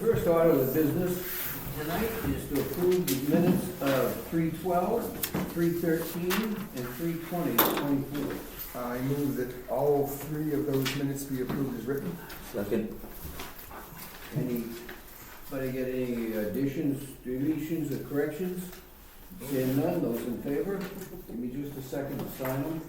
first order of business tonight is to approve the minutes of 3/12, 3/13, and 3/20/24. I move that all three of those minutes be approved as written. Second. Anybody get any additions, deletions, or corrections? Seeing none, those in favor? Give me just a second to sign them.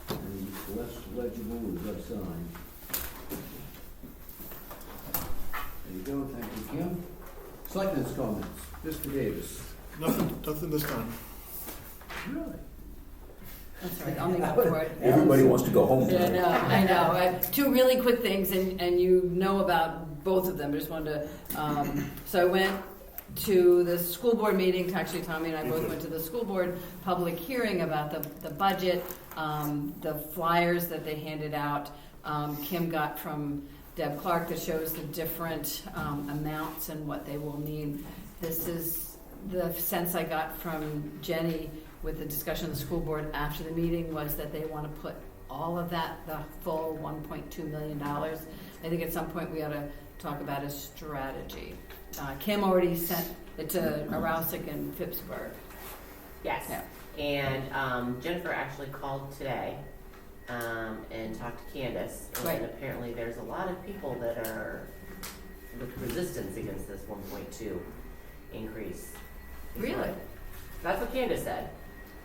And less legible is less signed. There you go, thank you, Kim. Selectmen's comments, Mr. Davis. Nothing this time. Really? That's right, I'll make up for it. Everybody wants to go home Yeah, tonight. I know. I have two really quick things, and you know about both of them. I just wanted to, so I went to the school board meeting. Actually, Tommy and I both went to the school board public hearing about the budget, the flyers that they handed out. Kim got from Deb Clark that shows the different amounts and what they will need. This is the sense I got from Jenny with the discussion of the school board after the meeting was that they want to put all of that, the full $1.2 million. I think at some point we ought to talk about a strategy. Kim already sent it to Arousik and Phippsburg. Yes. Yeah. And Jennifer actually called today and talked to Candace. And Right. apparently there's a lot of people that are with resistance against this 1.2 increase. Really? That's what Candace said.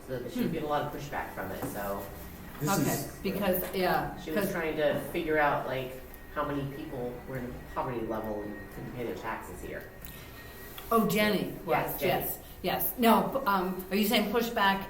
So that she would get a lot of pushback from it. So Okay, because, yeah. she was 'cause- trying to figure out like how many people were in the poverty level and couldn't pay their taxes here. Oh, Jenny was, Yes, Jenny. yes. No, are you saying pushback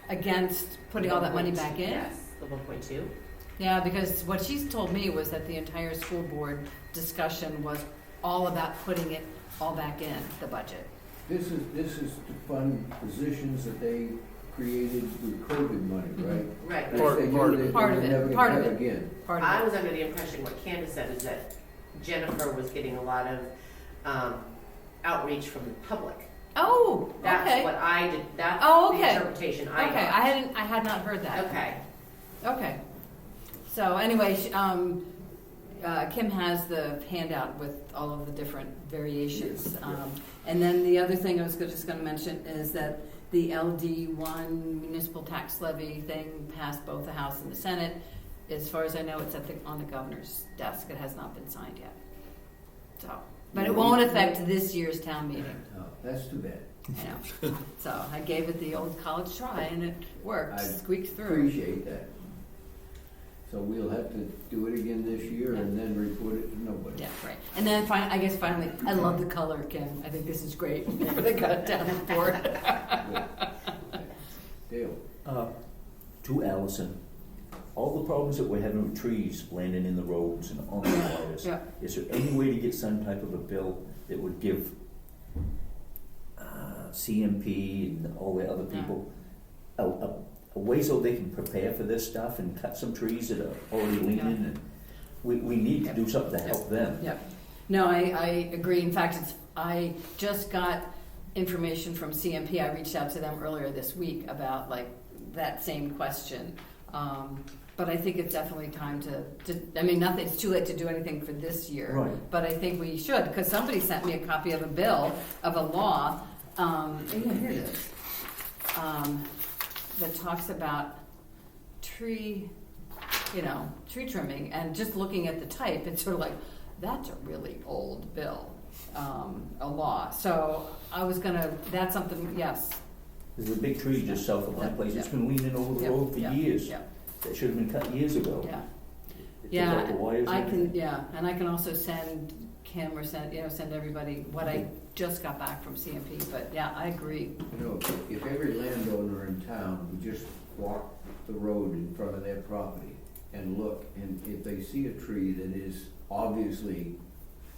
against putting all that money back in? Yes, the 1.2. Yeah, because what she's told me was that the entire school board discussion was all about putting it all back in the budget. This is to fund positions that they created with COVID money, right? Right. They Part- say part of they- it. Part of they're it, never gonna part of have it. Again. Part I of it. was under the impression what Candace said is that Jennifer was getting a lot of outreach from the public. Oh, That's okay. what I did. That's Oh, the okay. interpretation I Okay, got. I had not heard that. Okay. Okay. So anyway, Kim has the handout with all of the different variations. And then the other thing I was just going to mention is that the LD1 municipal tax levy thing passed both the House and the Senate. As far as I know, it's on the governor's desk. It has not been signed yet. So, but it won't affect this year's town meeting. Oh, that's too bad. I know. So I gave it the old college try, and it worked. I Squeaked through. Appreciate that. So we'll have to do it again this year and then report it to nobody. Yeah, right. And then finally, I love the color, Kim. I think this is great. They got it down on the board. Dale? To Allison, all the problems that we're having with trees landing in the roads and on the wires, Yeah. is there any way to get some type of a bill that would give CMP and all the other people a way so they can prepare for this stuff and cut some trees that are already leaning? And we need to do something to help them. Yeah. No, I agree. In fact, I just got information from CMP. I reached out to them earlier this week about like that same question. But I think it's definitely time to I mean, it's too late to do anything for this year. Right. But I think we should, because somebody sent me a copy of a bill, of a law, here it is, that talks about tree trimming, and just looking at the type, it's sort of like, that's a really old bill, a law. So I was that's something, yes. There's a big tree just south of my place. It's been leaning over the Yep, road for yep, years. yep. That should have been cut years ago. Yeah. It took out the wires and everything. And I can also send Kim or send everybody what I just got back from CMP. But yeah, I agree. You know, if every landowner in town would just walk the road in front of their property and look, and if they see a tree that is obviously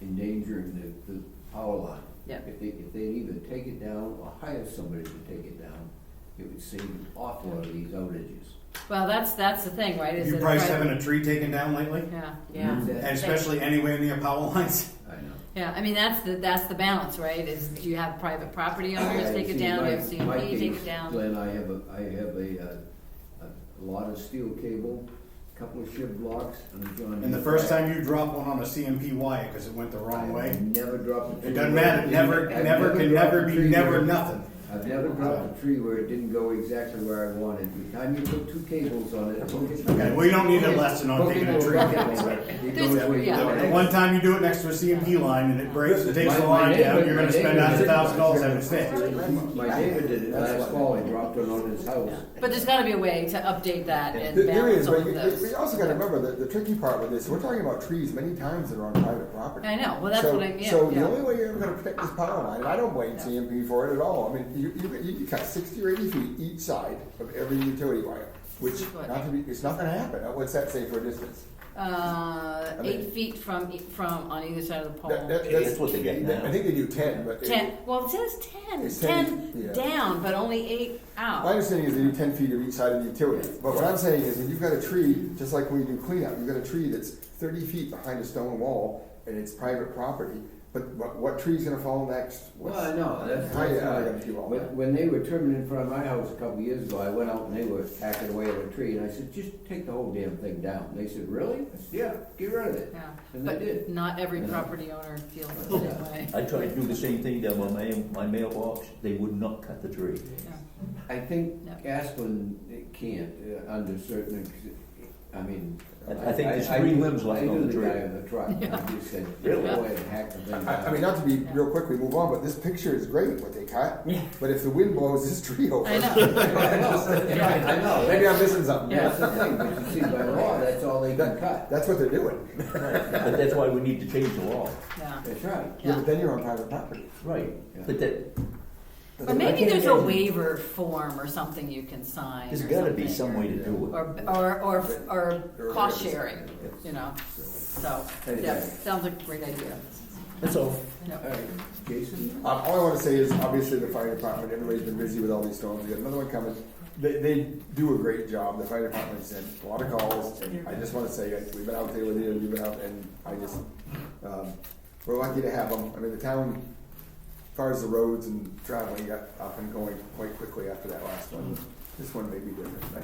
endangering the power line, Yeah. if they either take it down or hire somebody to take it down, it would save an awful lot of these outages. Well, that's the thing, right? Is You it priced right? having a tree taken down lately? Yeah. Yeah. And especially anywhere near power lines? I know. Yeah, I mean, that's the balance, right? Is do you have private property owners Yeah, take it see, down, do you my- have my CMP take case, it down? Glenn, I have a lot of steel cable, a couple of shiv blocks, and a John. And the first time you drop one on a CMP wire because it went the wrong I way, never dropped a tree. it doesn't matter. Never, I've never, can dropped never a be tree never where- nothing. I've never dropped a tree where it didn't go exactly where I wanted. The time you put two cables on it, hook it. Okay, we don't need a lesson on hook taking it a to tree bucket, down. it There's- goes where you yeah. want The it. one time you do it next to a CMP line and it breaks and takes the My line neighbor- down, you're my gonna spend neighbor- $100,000 having it fixed. My neighbor did it last fall, he dropped it on his house. But there's gotta be a way to update that and There balance is, all but of you those. also gotta remember that the tricky part with this, we're talking about trees many times that are on private property. I know, well, that's So- what I, yeah, So the yeah. only way you're ever gonna protect this power line, and I don't blame CMP for it at all, I mean, you can cut 60 or 80 feet each side of every utility wire, which, Good. not to be, it's not gonna happen. What's that say for a distance? 8 feet from on either side of the pole. That's what they get now. I think they do 10, but. 10, well, it says 10, It's 10 yeah. down, but only 8 My out. understanding is they do 10 feet of each side of the utility. But what I'm saying is, when you've got a tree, just like when you do cleanup, you've got a tree that's 30 feet behind a stone wall, and it's private property, but what tree's gonna fall next? Well, I know, that's. How you gonna do all that? When they were trimming in front of my house a couple of years ago, I went out and they were hacking away at a tree, and I said, just take the whole damn thing down. They said, really? I said, yeah, get rid of it. Yeah, And they did. but not every Yeah. property owner feels the same way. I tried to do the same thing down my mailbox, they would not cut the tree. Yeah. I think No. Asplin can't, under certain, I mean. I think there's 3 limbs left on the I knew tree. the guy on the truck, and I just said, Really? go ahead and hack the thing down. I mean, not to be real quick, we move on, but this picture is great, what they cut. But if the wind blows this tree over. I know. I know. Maybe I'm missing something. That's the thing, but you see, by law, that's all they can cut. That's what they're doing. But that's why we need to change the law. Yeah. That's right. Yeah, but then you're on private property. Right. Yeah. But that, But maybe there's a waiver form or something you can sign. there's or gotta be something, some way to do it. or cost sharing, you know, so, yeah, Anyway. sounds like a great idea. That's all. Yeah. All right, Jason? All I want to say is, obviously, the fire department, everybody's been busy with all these storms, we got another one coming. They do a great job, the fire department's had a lot of calls, and I just want to say, we've been out there with you, you've been out, and I just, we're lucky to have them. I mean, the town, as far as the roads and traveling, got up and going quite quickly after that last one. This one may be different, but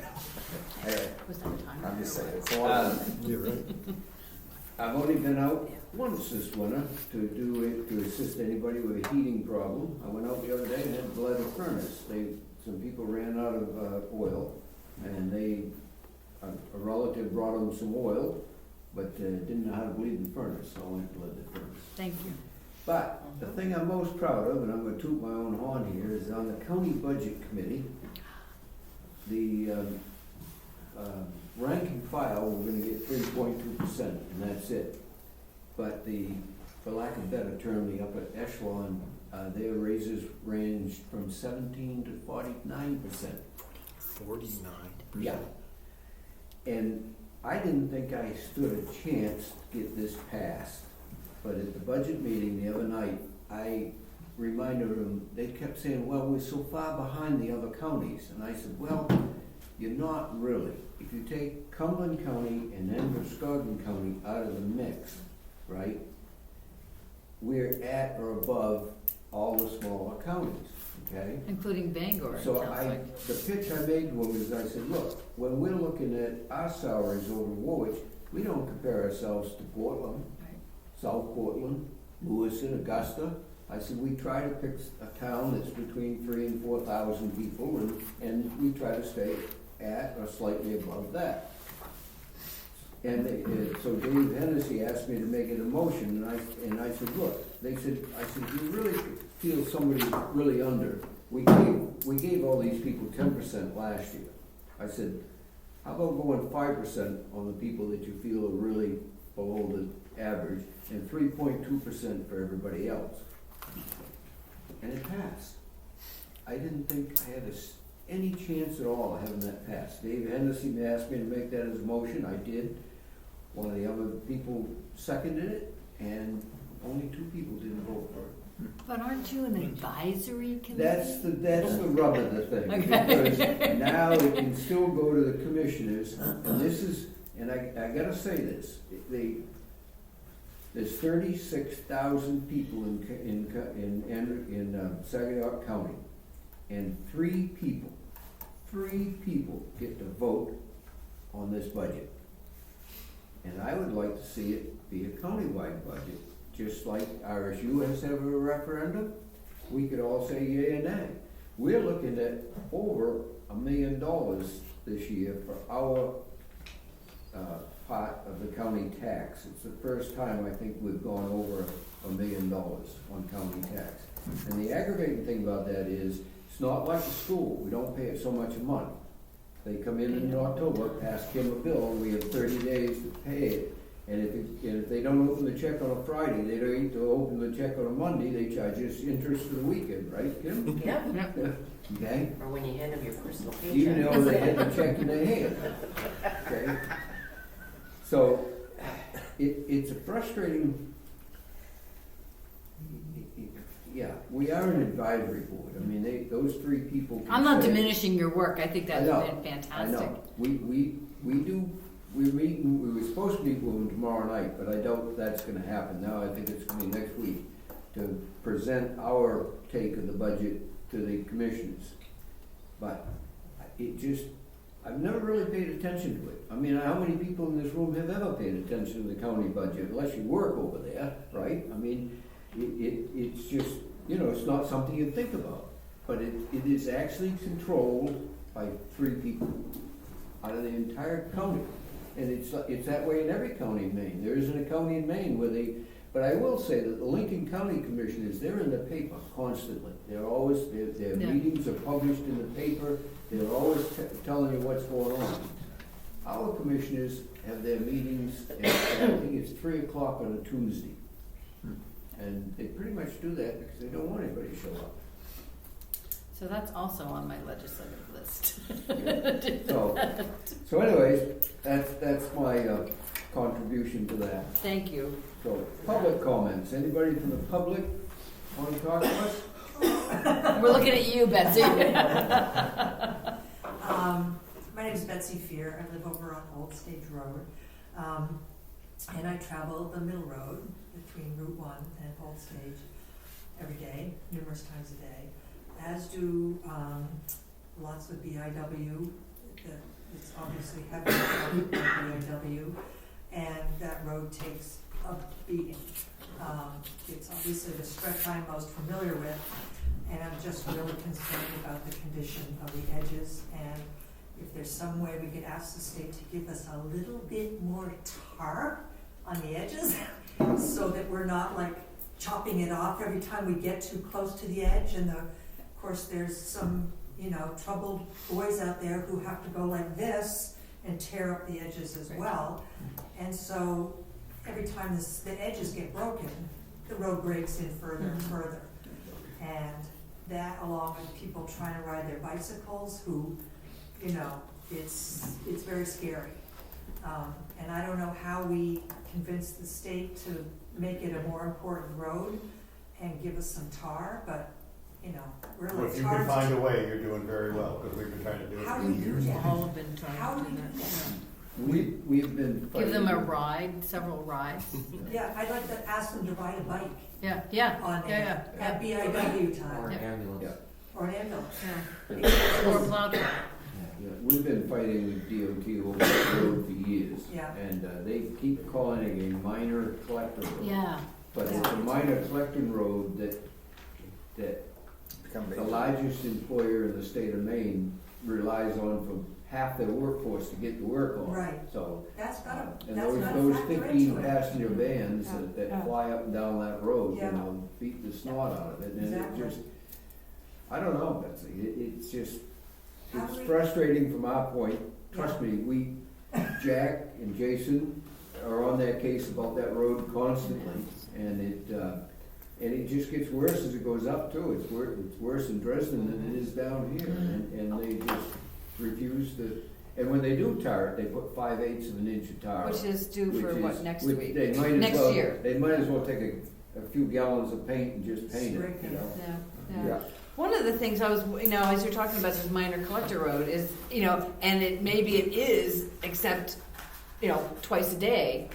anyway, Was that a timer? I'm just saying, it's a lot of. You're right. I've only been out once this winter to assist anybody with a heating problem. I went out the other day and had to light a furnace. Some people ran out of oil, and a relative brought them some oil, but didn't know how to bleed the furnace, so I went and lit the furnace. Thank you. But the thing I'm most proud of, and I'm gonna toot my own horn here, is on the county budget committee, the rank and file, we're gonna get 3.2%, and that's it. But for lack of a better term, the upper echelon, their raises ranged from 17 to 49%. 49%. Yeah. And I didn't think I stood a chance to get this passed, but at the budget meeting the other night, I reminded them, they kept saying, well, we're so far behind the other counties, and I said, well, you're not really. If you take Cumberland County and then Muskegon County out of the mix, right, we're at or above all the smaller counties, okay? Including Bangor, it So sounds like. the pitch I made to him is, I said, look, when we're looking at our salaries over in Woolwich, we don't compare ourselves to Portland, Right. South Portland, Lewiston, Augusta. I said, we try to pick a town that's between 3,000 and 4,000 people, and we try to stay at or slightly above that. And so Dave Hennessy asked me to make it a motion, and I said, look, I said, if you really feel somebody's really under, we gave all these people 10% last year. I said, how about going 5% on the people that you feel are really below the average, and 3.2% for everybody else? And it passed. I didn't think I had any chance at all of having that pass. Dave Henderson asked me to make that as a motion, I did. One of the other people seconded it, and only 2 people didn't vote for it. But aren't you an advisory committee? That's the rub of the thing, Okay. because now it can still go to the commissioners, and this is, and I gotta say this, There's 36,000 people in Saginaw County, and three people get to vote on this budget. And I would like to see it be a countywide budget, just like RSU has to have a referendum. We could all say yea and nay. We're looking at over $1 million this year for our part of the county tax. It's the first time I think we've gone over $1 million on county tax. And the aggravating thing about that is, it's not like a school. We don't pay it so much a month. They come in October, ask him a bill, we have 30 days to pay it. And if they don't open the check on a Friday, they don't need to open the check on a Monday, they charge us interest for the weekend, right, Kim? Yeah, Okay? or when you hand them your personal paycheck. Even though they had the check in their hand. Okay? So, it's a frustrating, yeah, we are an advisory board. I mean, those three people. can I'm not say- diminishing your work. I think that's I know, been fantastic. I know. We were supposed to meet with them tomorrow night, but I doubt that's gonna happen. Now I think it's gonna be next week to present our take of the budget to the commissioners. But I've never really paid attention to it. I mean, how many people in this room have ever paid attention to the county budget, unless you work over there, right? I mean, it's just, it's not something you think about. But it is actually controlled by three people out of the entire county. And it's that way in every county in Maine. There isn't a county in Maine where but I will say that the Lincoln County Commissioners, they're in the paper constantly. Their Yeah. meetings are published in the paper. They're always telling you what's going on. Our commissioners have their meetings, and I think it's 3 o'clock on a Tuesday. And they pretty much do that because they don't want anybody to show up. So that's also on my legislative list. So anyways, that's my contribution to that. Thank you. So, public comments. Anybody from the public want to talk to us? We're looking at you, Betsy. My name is Betsy Fear. I live over on Old Stage Road. And I travel the middle road between Route 1 and Old Stage every day, numerous times a day, as do lots of BIW. It's obviously heavily covered by BIW, and that road takes a beating. It's obviously the stretch I'm most familiar with, and I'm just really concerned about the condition of the edges, and if there's some way we could ask the state to give us a little bit more tar on the edges so that we're not like chopping it off every time we get too close to the edge. And of course there's some troubled boys out there who have to go like this and tear up the edges as well. And so every time the edges get broken, the road breaks in further and further. And that, along with people trying to ride their bicycles who, it's very scary. And I don't know how we convince the state to make it a more important road and give us some tar, but, we're Well, like if you tar. can find a way, you're doing very well, because we've been trying to do it How for do we do years. that? All have been trying How to do do we do that. that? We've been Give them a fighting- ride, several rides. Yeah, I'd like to ask them to ride a bike Yeah. on Yeah. at BIW Or time, an Yeah. ambulance. Yeah. or an ambulance. Yeah. Or plow truck. Yeah, we've been fighting with DOT over the road for years. Yeah. And they keep calling it a minor collector road. Yeah. But it's a minor collecting road that Become the major. largest employer in the state of Maine relies on for half their workforce to get to work on. Right. So, That's gotta, and that's gotta those factor 15 into it. passenger vans that fly up and down that road, Yeah. beat the snot out of it. And Exactly. it just, I don't know, Betsy, it's just, How it's do we- frustrating from our point. Trust me, Jack and Jason are on that case about that road constantly, and it just gets worse as it goes up too. It's worse in Dresden than it is down here, and they just refuse to. And when they do tar it, they put 5/8 of an inch of tar. Which is due for which what, is- next which week? They might as Next well, year. They might as well take a few gallons of paint and just paint Spray it. paint. Yeah. Yeah. One of the things I was, as you're talking about this minor collector road is, and maybe it is, except, twice a day.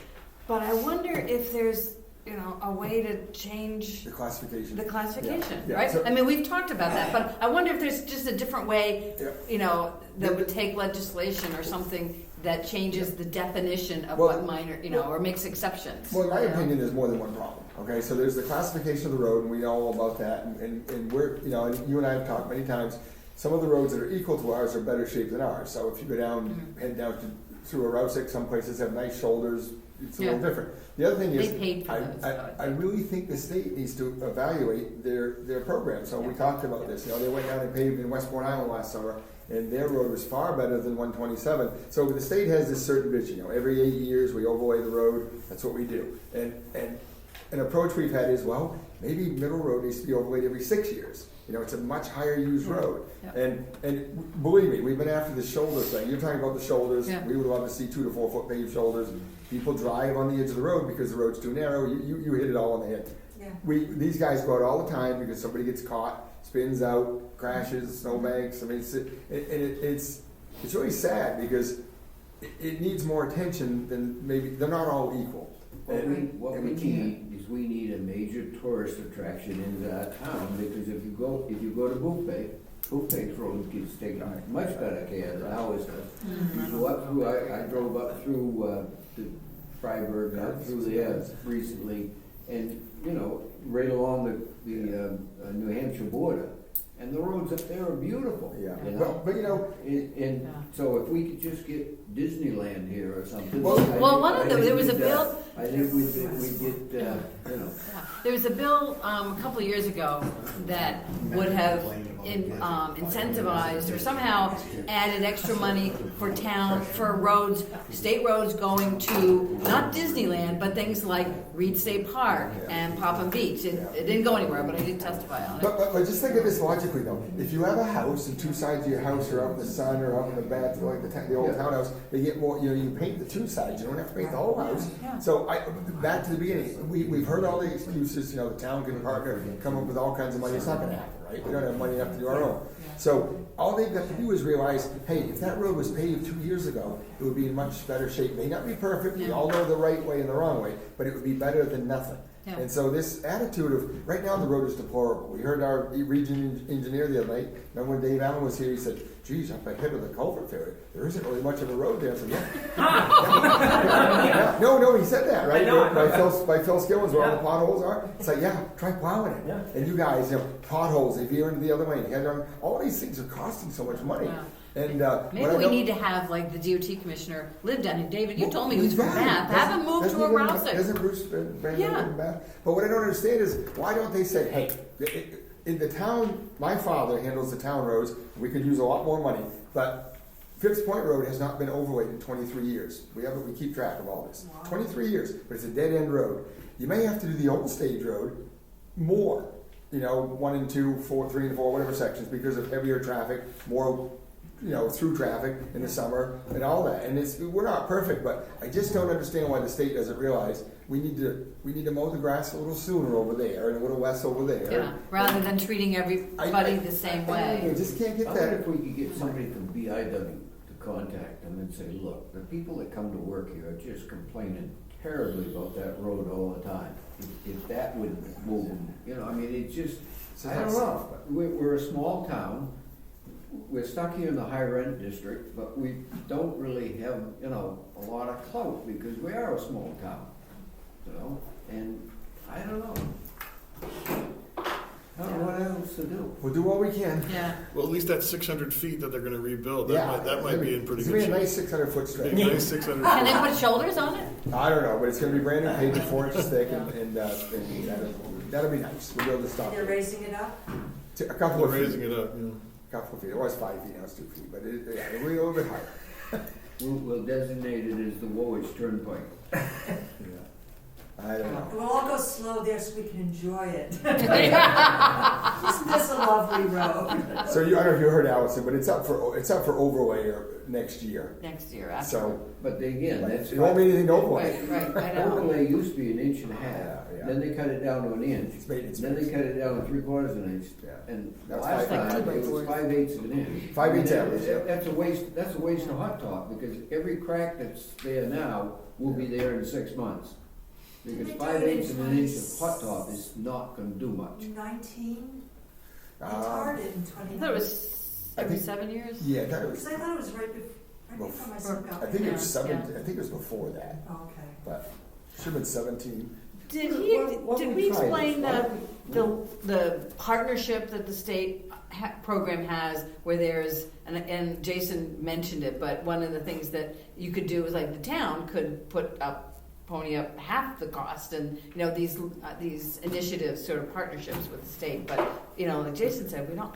But I wonder if there's a way to change The classification. the classification, Yeah, right? so- I mean, we've talked about that, but I wonder if there's just a different way, Yeah. that would take legislation or something that changes the definition of Well- what minor, or makes exceptions. Well, in my you know? opinion, there's more than one problem, okay? So there's the classification of the road, and we know all about that, and we're, and you and I have talked many times, some of the roads that are equal to ours are better shaped than ours. So if you go down, head down through a Route 6, some places have nice shoulders, it's a little Yeah. different. The other thing They is, paid for those, I really think the state needs to evaluate their program. So we talked about this, they went down and paved in Westbourne Island last summer, and their road was far better than 127. So the state has this certain vision, every 8 years we overlay the road, that's what we do. And an approach we've had is, well, maybe Middle Road needs to be overlaid every 6 years. It's a much higher used road. Yeah. And believe me, we've been after the shoulder thing. You're talking about the shoulders. Yeah. We would love to see 2 to 4 foot paved shoulders. People drive on the edge of the road because the road's too narrow. You hit it all on the head. Yeah. These guys go out all the time because somebody gets caught, spins out, crashes, snowbanks. I mean, it's really sad because it needs more attention than maybe they're not all equal. What we And we need is we need a major tourist attraction in our town, because if you go to Bouffay's road gets taken much better care than ours does. You go up through, I drove up through, the Freiburg, out through there recently, and, right along the New Hampshire border, and the roads up there are beautiful. Yeah, you know? but And Yeah. so if we could just get Disneyland here or something. Well, there was a bill. I think we'd get, There was a bill a couple of years ago that would have incentivized or somehow added extra money for roads, state roads going to not Disneyland, but things like Reed State Park and Popham Beach. It didn't go anywhere, but I did testify on it. But just think of this logically though. If you have a house and 2 sides of your house are out in the sun or out in the back, like the old townhouse, they get more. You paint the 2 sides. You don't have to paint the whole house. Yeah. So back to the beginning. We've heard all the excuses. The town can partner, come up with all kinds of money. It's not going to happen, right? We don't have money enough to do our own. So all they've got to do is realize, hey, if that road was paved 2 years ago, it would be in much better shape. It may not be perfect. We all know the right way and the wrong way, but it would be better than nothing. Yeah. And so this attitude of, right now the road is deplorable. We heard our region engineer the other night, remember when Dave Allen was here, he said, geez, up ahead of the culvert there isn't really much of a road there. I said, yeah. No, he said that, right? By Phil Skillins, where all the potholes are. It's like, try plowing it. Yeah. And you guys, potholes, if you're into the other lane, all these things are costing so much money. Yeah. And Maybe we need to have like the DOT commissioner live down here. David, you told me he was from Bath. Have him move to a Rouseck. Doesn't Bruce Brandon Yeah. live in Bath? But what I don't understand is, why don't they say, hey, in the town, my father handles the town roads, we could use a lot more money, but Phipps Point Road has not been overlaid in 23 years. We keep track of all this. Wow. 23 years, but it's a dead-end road. You may have to do the old stage road more, 1 and 2, 4, 3 and 4, whatever sections, because of heavier traffic, more through traffic in the summer and all that. And we're not perfect, but I just don't understand why the state doesn't realize we need to mow the grass a little sooner over there and a little less over there. Yeah, rather than treating everybody the same way. I just can't get I wonder that. if we could get somebody from BIW to contact them and say, look, the people that come to work here are just complaining terribly about that road all the time. If that would move them, it's just, I don't know. We're a small town. We're stuck here in the high rent district, but we don't really have, a lot of clout because we are a small town, and I don't know. I don't know what else to do. We'll do what we can. Yeah. Well, at least that 600 feet that they're gonna rebuild, that might be in pretty It's good gonna be a shape. nice 600-foot stretch. Nice 600 Can they feet. put shoulders on it? I don't know, but it's gonna be brand new, paved 4 inches thick, and that'll be nice. We'll be able to stop They're it. raising it up? A couple We're of raising feet. it up, Couple of feet. It was 5 feet, now it's 2 feet, but it'll be a little bit higher. We'll designate it as the Woolwich Turnpike. I don't know. We'll all go slow there so we can enjoy it. Isn't this a lovely road? So I don't know if you heard Allison, but it's up for overlay next year. Next year after. So But again, that's. it won't be anything to overlay. Right, I know. Overlay used to be 1.5 inches, Yeah. then they cut it down to 1 inch. It's maintenance. Then they cut it down to 3/4 of an inch, Yeah. and the That's last fine. time it was 5/8 of an inch. 5/8 And average, yeah. That's a waste of hot top, because every crack that's there now will be there in 6 months. Because they do 5 it in eighths of an inch of hot top is not gonna do much. 19, they Uh, tarred it in I 29. thought it was every 7 years. Yeah, that was, Because I thought it was right before my son got I think it there. was I think it was before that, Oh, okay. but should've been 17. Did What did we we tried explain is- the partnership that the state program has where there's, and Jason mentioned it, but one of the things that you could do is like the town could pony up half the cost, and you know these initiatives, sort of partnerships with the state, but you know like Jason said, we don't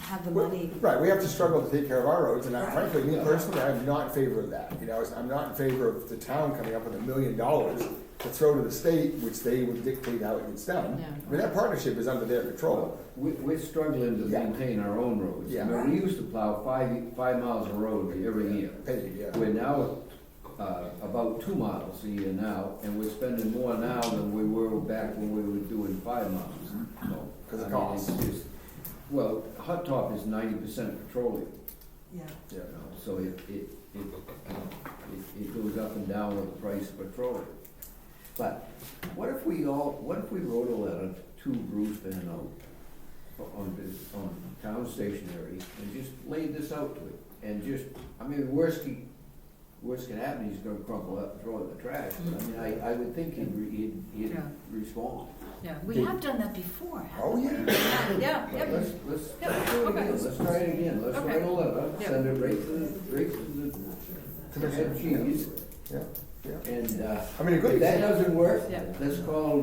have the money. Right, we have to struggle to take care of our roads, and Right. frankly, me personally, I'm not in favor of that. You know, I'm not in favor of the town coming up with $1 million to throw to the state, which they would dictate how it gets done. Yeah. I mean, that partnership is under their control. We're struggling to Yeah. maintain our own roads. Yeah. I mean, we used to plow 5 miles of road every year. Paid, yeah. We're now about 2 miles a year now, and we're spending more now than we were back when we were doing 5 miles. So, 'Cause of I mean, cost. it's just- Well, hot top is 90% petroleum, Yeah. Yeah. you know, so it goes up and down with the price of petroleum. But what if we wrote a letter to Bruce Van Oak on town stationery and just laid this out to it? And just, I mean, worst can happen, he's gonna crumple up and throw it in the trash, but I mean, I would think he'd Yeah. respond. Yeah, we have done that before. Oh, yeah. Yeah, But yeah. let's Yeah, do it okay. again, let's try it again, let's Okay. write a letter, Yeah. send it right to the head cheese, Yeah, yeah. and, I mean, a good if that example. doesn't work, Yeah. let's call,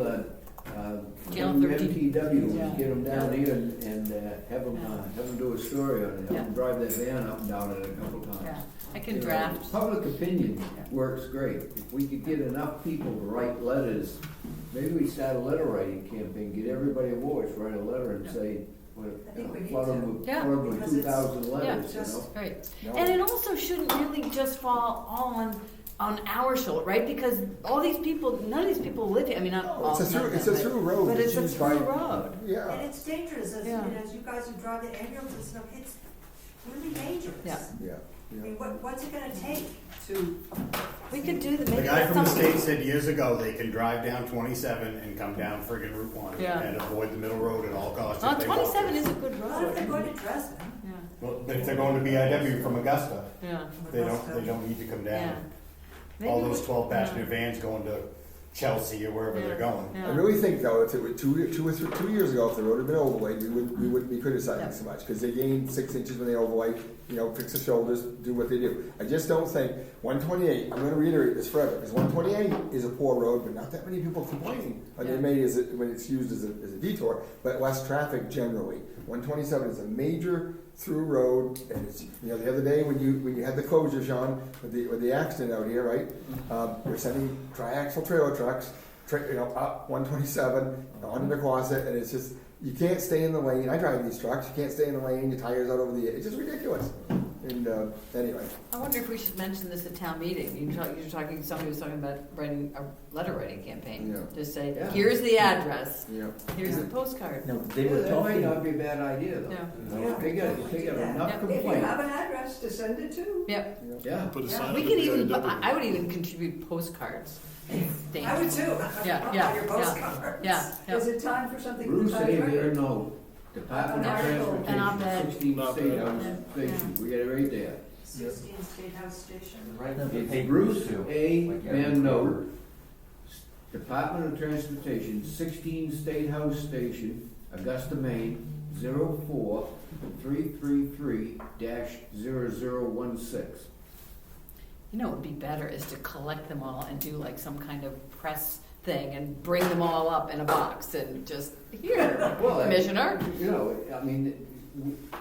Channel 13. MTW, Yeah. and get them down here and have them do a story on it, have Yeah. them drive that van up and down it a couple times. Yeah, I You can know, draft. Public opinion Yeah. works great. If we could get enough people to write letters, maybe we start a letter writing campaign, get everybody in Woolwich, write a letter and Yeah. say, well, I think we need flood them to. with, Yeah. flood them with Because it's 2,000 letters, you just- know? Right. No. And it also shouldn't really just fall all on our shoulder, right? Because all these people, none of these people live here. I mean, not all. It's a through, none of it's a them, through road. But it's a used through by- road. And Yeah, it's dangerous, as, Yeah. as you guys who drive the ambulance and stuff, it's really dangerous. Yeah. yeah, I yeah. mean, what's it gonna take to, We could do the. The maybe guy that's from the something- state said years ago, they can drive down 27 and come down friggin' Route 1 Yeah. and avoid the middle road at all costs. Well, if they want 27 to. is a good what if they're road. going to Dresden? Yeah, Well, if they're going to BIW from Augusta, yeah. they don't need to come Yeah. down. Maybe All those we- 12 passenger yeah. vans going to Chelsea or wherever Yeah. they're going. Yeah. I really think though, if it were 2 years ago, if the road had been overlaid, we wouldn't be criticizing Yeah. so much, because they gained 6 inches when they overlay, you know, fix the shoulders, do what they do. I just don't think, 128, I'm gonna reiterate this forever, because 128 is a poor road, but not that many people complaining. And Yeah. they may, when it's used as a detour, but less traffic generally. 127 is a major through road, and it's, you know, the other day when you had the closure, Sean, with the accident out here, right? You're sending triaxle trailer trucks, up 127, onto the Quonset, and it's just, you can't stay in the lane. I drive these trucks, you can't stay in the lane, your tires out over the edge, it's just ridiculous. And, anyway, I wonder if we should mention this at town meeting. You're talking, somebody was talking about writing a letter writing campaign. Yeah. Just say, Yeah. here's the address, yeah. here's the postcard. No, they Yeah, were that might talking, not be a bad idea though. Yeah. You know, if they got We do that. enough Yeah. If you complaints, have an address to send it to, Yep. yeah. Put a Yeah. sign We up could at even, BIW. I would even contribute postcards. Thank I you. would too. Yeah, On yeah, your yeah. postcards. Yeah, yeah. Is it time for something? Bruce to gave her a note, Department of An article. An op-ed. Transportation, 16 An State op-ed. House Station, we got it right there. 16 State House Station. It's Bruce A. Van Note, Department of Transportation, 16 State House Station, Augusta, Maine, 04333-0016. You know what would be better is to collect them all and do like some kind of press thing and bring them all up in a box and just, here, Well, Commissioner. You know, I mean,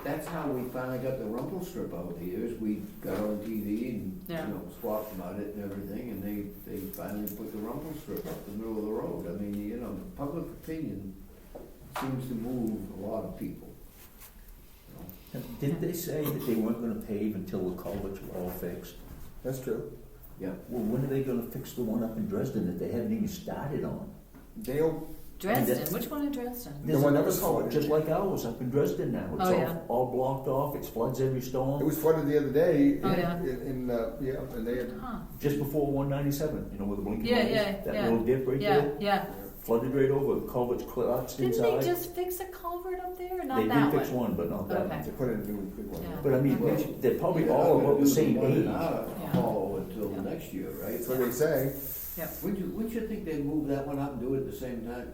that's how we finally got the rumple strip out here, is we got on TV and, you Yeah. know, squawked about it and everything, and they finally put the rumple strip up the middle of the road. I mean, you know, public opinion seems to move a lot of people. You know? didn't they say that they weren't gonna pave until the culverts were all fixed? That's true. Yeah. Well, when are they gonna fix the one up in Dresden that they haven't even started on? They'll Dresden, which one in Dresden? There's one that another was culvert, flooded. just like ours up in Dresden now. It's Oh, yeah. all blocked off, it floods every It storm. was flooded the other day Oh, yeah. and they had, Huh. Just before 197, you know, where the blinking Yeah, light is. yeah, That yeah. little dip right Yeah, there, yeah. flooded right over, the culvert's collapsed Didn't inside. they just fix a culvert up there, or not They that did fix one? one, but not that Okay. one. they put in a new big one. Yeah. But I mean, Okay. they're probably We're not all gonna about the do same one in age. our Yeah. hall until Yeah. next year, right? That's what they say. Wouldn't you think they'd move that one up and do it at the same time?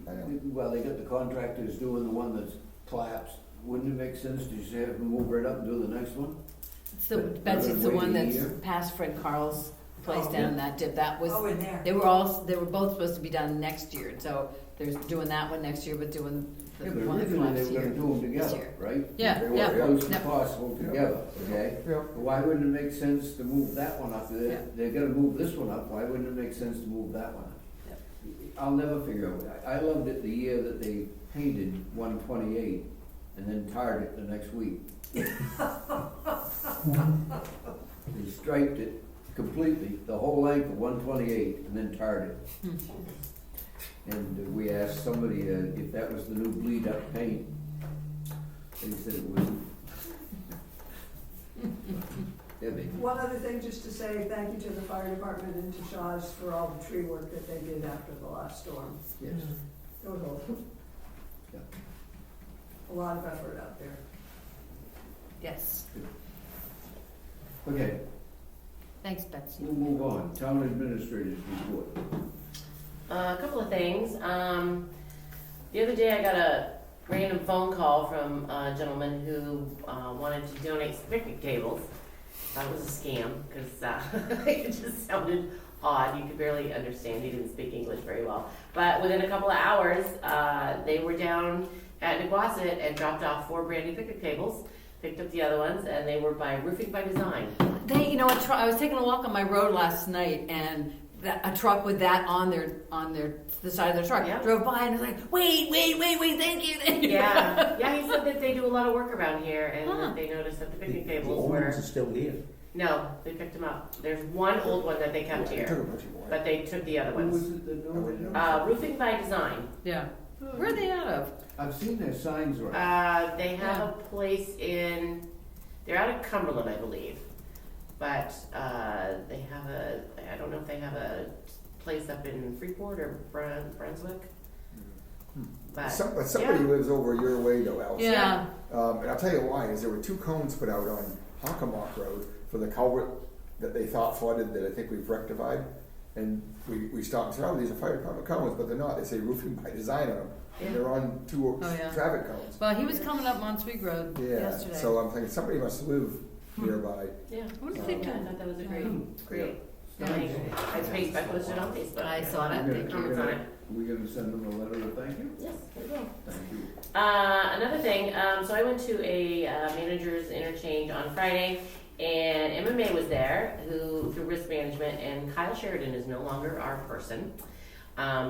I know. Well, they got the contractors doing the one that's collapsed. Wouldn't it make sense to just have them move right up and do the next one? It's the, But Betsy, it's the rather one than wait that's a year? past Fred Carl's place Oh. down in that dip. That was, Oh, in there. they were both supposed to be done next year. So there's doing that one next year, but doing the Yeah, but one that originally they collapsed were gonna here. do them this together, year. right? Yeah, They were, yeah. Close as Yep. possible together, okay? Yeah. Why wouldn't it make sense to move that one up? Yeah. They're gonna move this one up, why wouldn't it make sense to move that one up? Yep. I'll never figure out, I loved it the year that they painted 128 and then tarred it the next week. They striped it completely, the whole length of 128, and then tarred it. And we asked somebody if that was the new bleed up paint. They said it wasn't. Yeah, they, One other thing, just to say thank you to the fire department and to Shaw's for all the tree work that they did after the last storm. yes. It was Yeah. a lot of effort out there. Yes. Okay, Thanks, Betsy. we'll move on. Town administrators report. A couple of things. The other day I got a random phone call from a gentleman who wanted to donate some picnic tables. Thought it was a scam because it just sounded odd. You could barely understand. He didn't speak English very well. But within a couple of hours, they were down at Nequasset and dropped off 4 brand new picnic tables. Picked up the other ones, and they were by Roofing by Design. They, you know, I was taking a walk on my road last night, and a truck with that on the side of their truck Yeah. drove by, and I was like, wait, thank you. Yeah, he said that they do a lot of work around here, and Huh. that they noticed that the picnic The tables old were. ones are still here. No, they picked them up. There's one old one that they kept Took a here, bunch of more. but they took the other Who was ones. it that donated? Roofing by Design. Yeah. Where are they out of? I've seen their signs around. They have a place they're out of Cumberland, I believe. But they have I don't know if they have a place up in Freeport or Brunswick. But Somebody lives over your way though, Alice. Yeah. And I'll tell you why, is there were 2 cones put out on Hockomock Road for the culvert that they thought flooded that I think we've rectified. And we stopped and said, oh, these are fire department cones, but they're not. They say Roofing by Design on them. Yeah. And they're on 2 Oh, yeah. traffic cones. Well, he was coming up Monsweek Road Yeah, yesterday. so I'm thinking somebody must live nearby. yeah, What did so, they yeah, do? I thought that was a great. Yeah. donation. I posted on Facebook. I saw A lot of that. comments on it. We're gonna send them a letter of thank you? Yes, we will. Thank you. Another thing, so I went to a manager's interchange on Friday, and MMA was there, who through risk management, and Kyle Sheridan is no longer our person.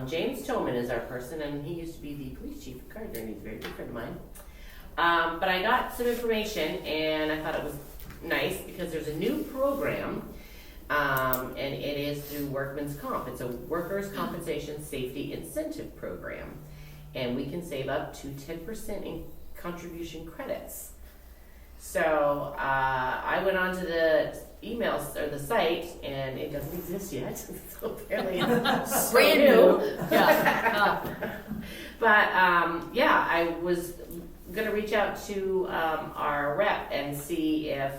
James Toman is our person, and he used to be the police chief of Gardner, and he's a very good friend of mine. But I got some information, and I thought it was nice because there's a new program, and it is through Workman's Comp. It's a workers' compensation safety incentive program, and we can save up to 10% in contribution credits. So I went onto the emails or the site, and it doesn't exist yet. So apparently it's Brand new. Yeah. But yeah, I was gonna reach out to our rep and see if,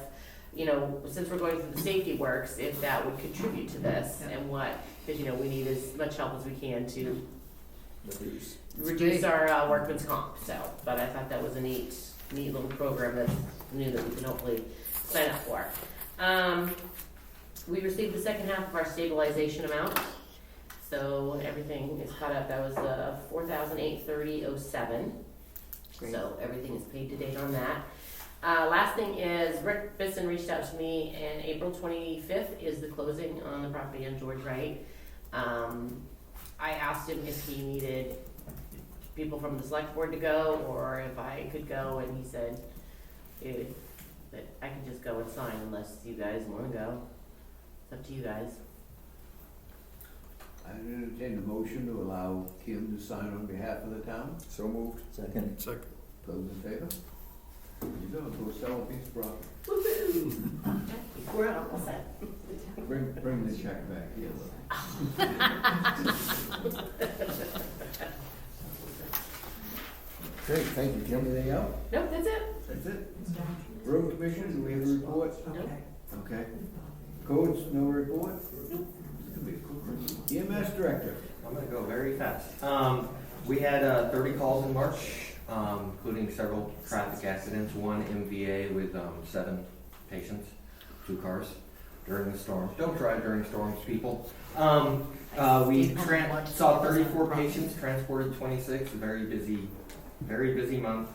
you know, since we're going through the safety works, if that would contribute to this and what, because, you know, we need as much help as we can to reduce our workman's comp. So, but I thought that was a neat little program that's new that we can hopefully sign up for. We received the second half of our stabilization amount, so everything is caught up. That was $4,830.07. So everything is paid to date on that. Last thing is Rick Bisson reached out to me, and April 25th is the closing on the property on George Wright. I asked him if he needed people from the select board to go or if I could go, and he said that I could just go and sign unless you guys want to go. It's up to you guys. I entertain a motion to allow Kim to sign on behalf of the town. So moved. Second. Second. Those in favor? You go sell a piece of property. We're almost set. Bring the check back here. Great, thank you, Kim. Anything else? Nope, that's it. That's it? Road commission, do we have a report? Okay. Okay. Codes, no report? EMS director. I'm gonna go very fast. We had 30 calls in March, including several traffic accidents, one MVA with 7 patients, 2 cars during the storm. Don't drive during storms, people. We saw 34 patients, transported 26, very busy month.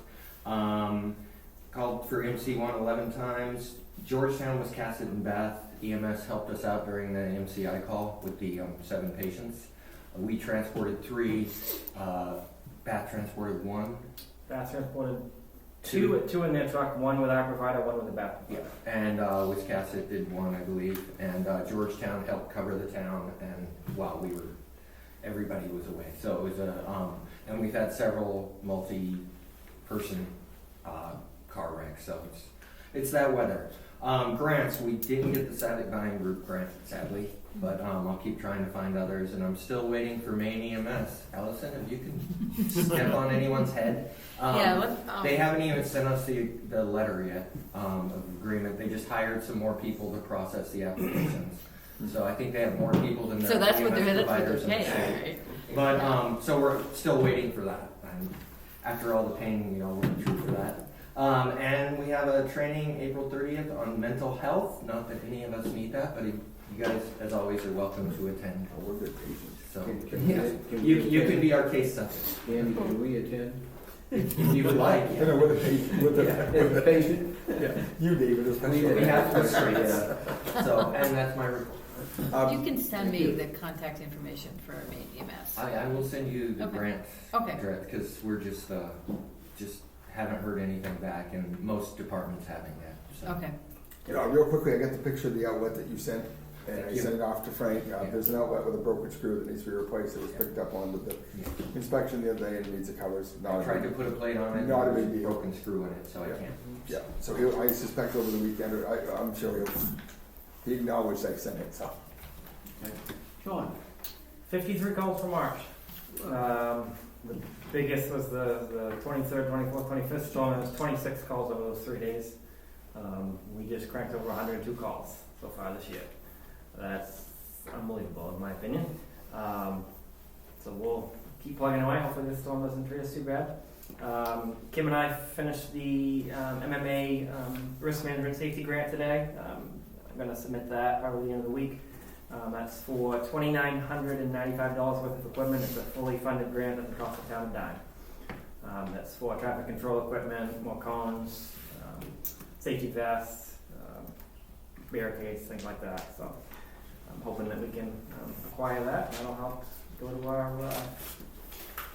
Called for MC1 11 times. Georgetown, Wiscasset, and Bath EMS helped us out during the MCI call with the 7 patients. We transported 3, Bath transported 1. Bath transported two in their truck, one with our provider, one with the back provider. Yeah, and Wiscasset did 1, I believe, and Georgetown helped cover the town, and while everybody was away. So it was and we've had several multi-person car wrecks, so it's that weather. Grants, we didn't get the Saturday Buying Group grant, sadly, but I'll keep trying to find others, and I'm still waiting for Maine EMS. Allison, if you can step on anyone's head. They haven't even sent us the letter yet of agreement. They just hired some more people to process the applications. So I think they have more people than their So that's what EMS they're providers in the paying, state. right? But so we're still waiting for that. And after all the pain, we're true for that. And we have a training April 30th on mental health. Not that any of us need that, but you guys, as always, are welcome to attend. Oh, we're good patients. So Can you can be our case subject Andy, can we attend? if you would like. You know, with a patient, with a patient. Yeah. You, David, especially. We have to restrain So, and that's my report. You can send me the contact information for Maine EMS. I will send you the Okay. grant Okay. because we're just haven't heard anything back, and most departments haven't yet. So. Okay. Real quickly, I got the picture of the outlet that you sent, and Thank I you. sent it off to Frank. There's an outlet with a broken screw that needs to be replaced. It was picked up on with the inspection the other day and needs the covers. I tried to put a plate on it. Not a and big deal. broken screw in it, so I can't. Yeah, so I suspect over the weekend, or I'm sure he acknowledged I sent it, so. Sean? 53 calls for March. The biggest was the 23rd, 24th, 25th storm. It was 26 calls over those 3 days. We just cranked over 102 calls so far this year. That's unbelievable in my opinion. So we'll keep plugging away. Hopefully this storm doesn't treat us too bad. Kim and I finished the MMA risk management safety grant today. I'm going to submit that probably at the end of the week. That's for $2,995 worth of equipment. It's a fully funded grant at the cost of town and dime. That's for traffic control equipment, more cones, safety vests, barricades, things like that. So I'm hoping that we can acquire that. That'll help go to our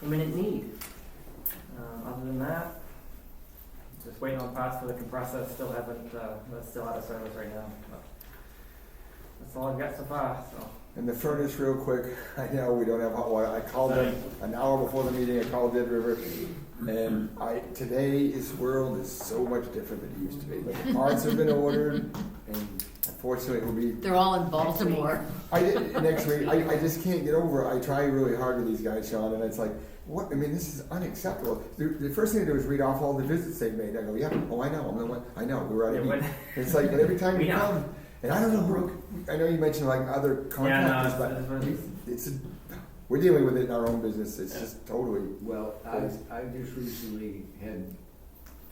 imminent need. Other than that, just waiting on parts for the compressor. Still haven't. That's still out of service right now. But that's all I've got so far. So. And the furnace, real quick, I know we don't have hot water. I called them an hour before the meeting. I called Dead River, and today's world is so much different than it used to be. But the parts have been ordered, and unfortunately, it will be. They're all in Baltimore. Next week. I just can't get over it. I try really hard with these guys, Sean, and it's like, what? I mean, this is unacceptable. The first thing to do is read off all the visits they've made. I go, yeah, oh, I know. I'm the one. I know. We're out of heat. It's like, but every time you come. And I don't know, Brooke, I know you mentioned like other contractors, but we're dealing with it in our own business. It's just totally. Well, I just recently had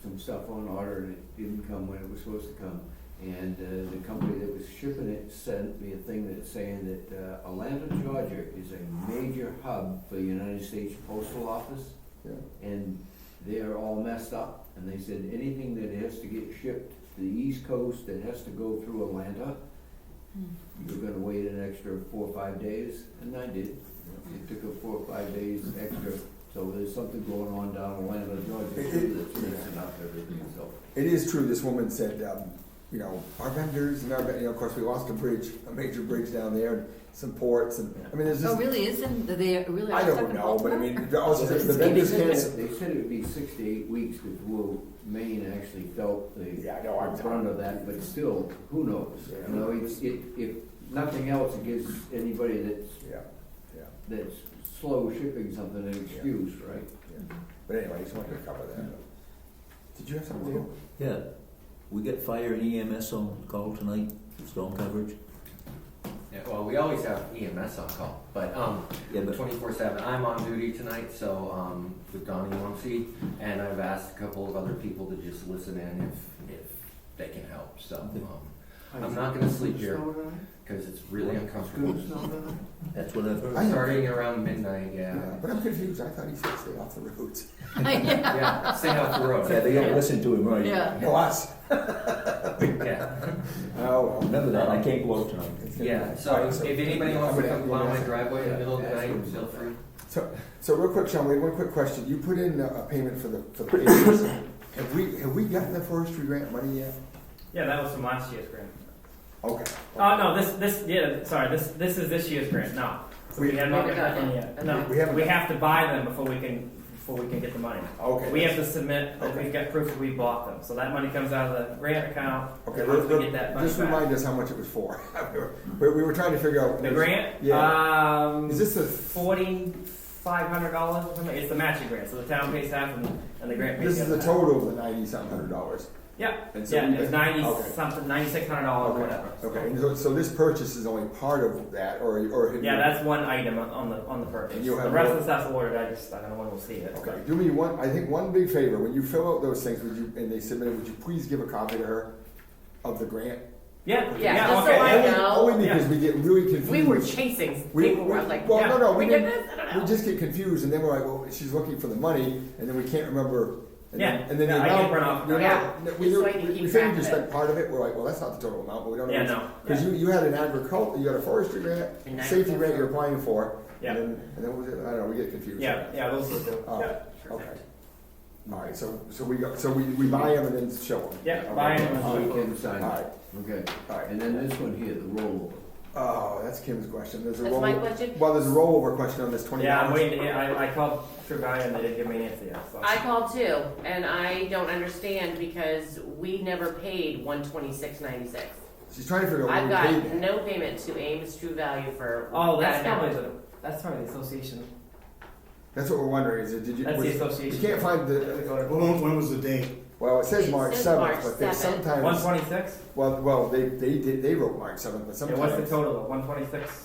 some stuff on order and it didn't come when it was supposed to come. And the company that was shipping it sent me a thing that's saying that Atlanta, Georgia is a major hub for the United States Postal Office. Yeah. And they're all messed up. And they said anything that has to get shipped the East Coast that has to go through Atlanta, you're gonna wait an extra 4 or 5 days, and I did. It took 4 or 5 days extra, so there's something going on down Atlanta, Georgia, that's messing up everything, so. It is true, this woman said, you know, our vendors and of course, we lost a major bridge down there, and some ports, and, I mean, there's Oh, just, really, isn't, they really I are stuck don't in know, but I Baltimore? mean, also, They the vendors said can't. they said it would be 6 to 8 weeks before Maine actually felt the Yeah, no, I'm brunt of that, but still, who knows? Yeah. You know, if nothing else, it gives anybody Yeah, yeah, that's slow shipping something an excuse, right? yeah. But anyway, I just wanted to cover that. Did you have something, Leo? Yeah, we got fire and EMS on call tonight, storm coverage. Yeah, well, we always have EMS on call, but Yeah, but 24/7. I'm on duty tonight, so with Donnie Muncie, and I've asked a couple of other people to just listen in if they can help. So I'm not going to sleep here because it's really uncomfortable. that's what I've heard. Starting around midnight, Yeah, but I'm confused, I thought he said stay off the roads. Yeah, stay off the road. Yeah, they don't listen to him, right? Yeah. No, us. Yeah. Oh, well. Remember that, I can't go out tonight. Yeah, so Alright, if anybody wants to come plow my Yeah. driveway in the middle of the night, feel free. So real quick, Sean, we have one quick question. You put in a payment for the pavers. Have we gotten the forestry grant money yet? Yeah, that was from last year's grant. Okay. Oh, no, this is this year's grant, no. So we have not got that one yet. No, We haven't we got- have to buy them before we can get the money. Okay. We have to submit that Okay. we've got proof that we bought them. So that money comes out of the grant account. Okay, and once we get that money just back. remind us how much it was for. We were trying to figure out. The grant? Yeah. Is this the $4,500 or something? It's the matching grant, so the town pays half and the grant pays This is the the other half. total of the $90-something. Yeah, And so yeah, we- it's 90 okay. something, $9,600 or whatever. Okay, and so this purchase is only part of that, or have Yeah, you- that's one item on the purchase. And you'll have The rest more- of the stuff's ordered, I don't know when we'll see it. Okay, do me one, I think one big favor, when you fill out those things, and they submit it, would you please give a copy to her of the grant? Yeah, Yeah, just okay. so I Only- know. Only because we get really confused. We were chasing paperwork, like, Well, yeah, no, we we did didn't, this, I don't we know. just get confused, and then we're like, well, she's looking for the money, and then we can't remember. And Yeah, then, and then the yeah, I amount, can print off. you're Yeah, not- we just so I knew- can keep we track figured you of spent it. part of it, we're like, well, that's not the total amount, but we don't know. Yeah, no. Because you had an agriculture, you had a forestry grant, And safety I- grant you're applying for, Yeah. and then what was it, I don't know, we get confused. Yeah, those two. Oh, Yeah. okay. All right, so we buy them and then show them. Yeah, buy 'em and All So right, you can sign all it. right, Okay, all right. and then this one here, the rollover. Oh, that's Kim's question. There's a That's my question? Well, there's a rollover question on this $20. Yeah, I'm waiting, I called True Value and they didn't give me an answer yet, so. I called too, and I don't understand because we never paid $126.96. She's trying to figure out I've when we paid got that. no payment to Ames True Value for Oh, that amount. that's probably the association. That's what we're wondering, is it, did you? That's the was- association. You can't find the, When was the date? well, it says It March says 7th, March but there's 7th. sometimes, 126? well, they wrote March 7th, but Yeah, sometimes. what's the total of 126?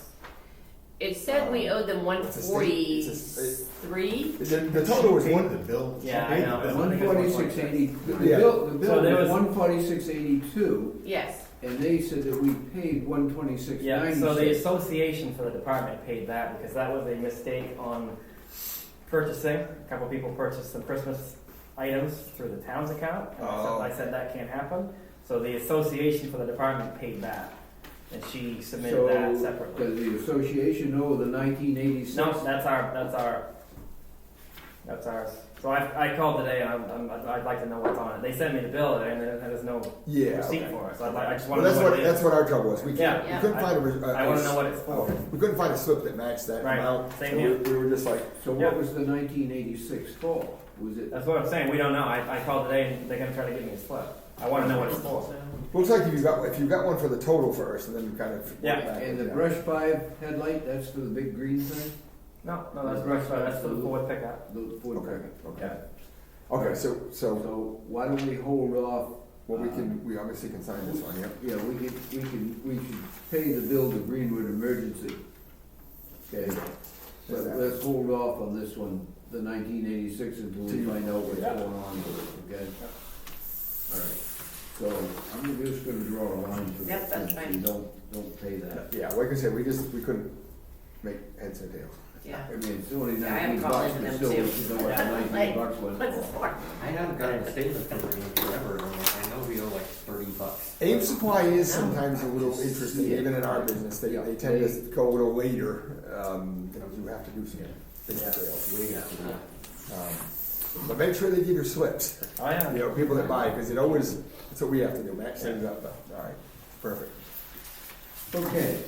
It said we owed them It's a state- it's a- 143. The total was She paid one, the bill. She Yeah, I paid the know. bill. 146.80, the Yeah. bill So there was was- 146.82, Yes. and they said that we paid 126.96. Yeah, so the association for the department paid that because that was a mistake on purchasing. A couple people purchased some Christmas items through the town's account. And Oh. I said that can't happen. So the association for the department paid that. And she submitted that So, separately. does the association know the 1986? No, that's ours. So I called today and I'd like to know what's on it. They sent me the bill and there's no yeah. receipt okay. for it. So I just Well, want to know what it is. that's what our trouble was. We can't, Yeah. we couldn't find a. I want to know what it's for. Okay. We couldn't find a slip that matched that Right. amount. Same so here. we were just like, So Yeah. what was the 1986 for? Was it? That's what I'm saying. We don't know. I called today and they're going to try to give me a slip. I want to know what it's for. looks like if you got one for the total first, and then you kind of. work Yeah. backwards, And the yeah. brush 5 headlight, that's for the big green thing? No, that's brush fire. That's for the Ford pickup. The Ford Okay. pickup. Okay. Okay. So So why don't we hold off? well, we obviously can sign this one. Yep. Yeah, we should pay the bill to Greenwood Emergency. Okay, let's hold off on this one, the 1986, until we find out what's Yeah. going on with it, okay? All right, so I'm just gonna draw a line for Yep, this, that's we fine. don't pay that. Yeah. Like I said, we couldn't make heads or tails. Yeah. I mean, it's only Yeah, I have 19 calls bucks, from but them still, we too. should know what the 19 Like, bucks was What's this for. for? I haven't gotten a statement from them in forever, and I know we owe like $30. Aim supply is sometimes a little interesting, even in our business. They tend to go a little later. You have to do some big sales. We got to. But make sure they give you slips, Oh, yeah. you know, people that buy, because it always, that's what we have to do, match things up, all right, perfect. Okay.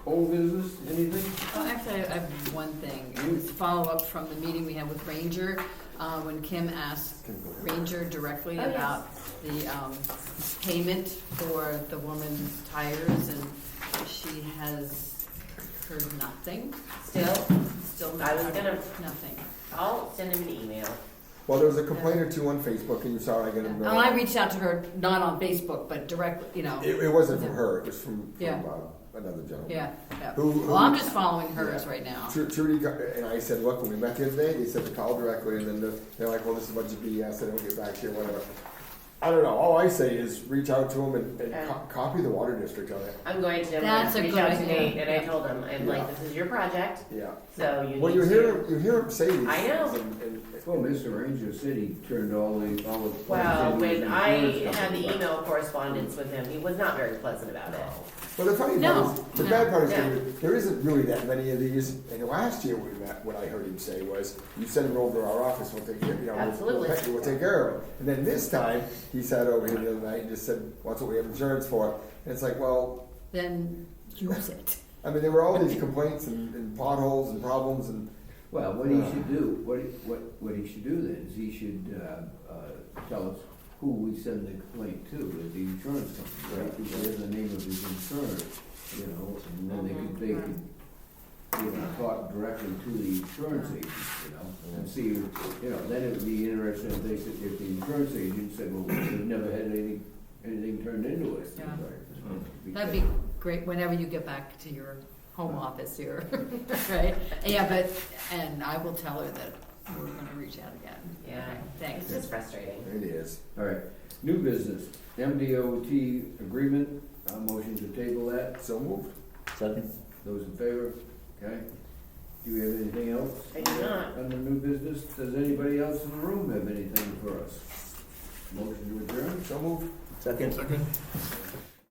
Old business, anything? Oh, actually, I have one thing. It was follow-up from the meeting we had with Ranger, when Kim asked Ranger directly Oh, yes. about the payment for the woman's tires, and she has heard nothing. Still I was gonna- nothing. I'll send him an email. Well, there was a complaint or two on Facebook, and you saw I got And them. I reached out to her, not on Facebook, but directly, you know. It wasn't from her, it was from Yeah. another gentleman. Yeah, yeah. Who- Well, I'm just following hers Yeah. right now. Trudy, and I said, look, when we met the other day, they said to call directly, and then they're like, well, this is what you BS, I don't get back to you, whatever. I don't know, all I say is reach out to them and Okay. copy the water district on it. I'm going to, That's a reach good out to idea. Nate, and I Yeah. told him, I'm like, Yeah. this is your project, Yeah. so you Well, need to. you hear him say these I know. things, and Well, Mr. Ranger said he turned all the. Well, when I had the email. email correspondence with him, he was not very pleasant about it. Well, the funny No, part is, the no, bad part is, no. there isn't really that many of these, and last year we met, what I heard him say was, you send them over to our office, we'll take care, you know, Absolutely. we'll take care of them. And then this time, he sat over here the other night and just said, well, that's what we have insurance for, and it's like, well, Then use it. I mean, there were all these complaints and potholes and problems, and Well, what he should do, what he should do then is he should, tell us who we send the complaint to, at the insurance company, right? Because there's the name of his insurer, you know, and then they could, you know, talk directly to the insurance agent, you know, and see, you know, then it would be interesting if they said, if the insurance agent said, well, we've never had anything turned into us. Yeah. Right. That'd be great whenever you get back to your home office here, right? Yeah, but, and I will tell her that we're gonna reach out again. Yeah. Okay, Thanks. It's just frustrating. it is. All right, new business, MDOT agreement, motion to table that, So moved. Second? those in favor, okay? Do we have anything else? I do not. Under new business, does anybody else in the room have anything for us? Motion to adjourn? So moved. Second? Second?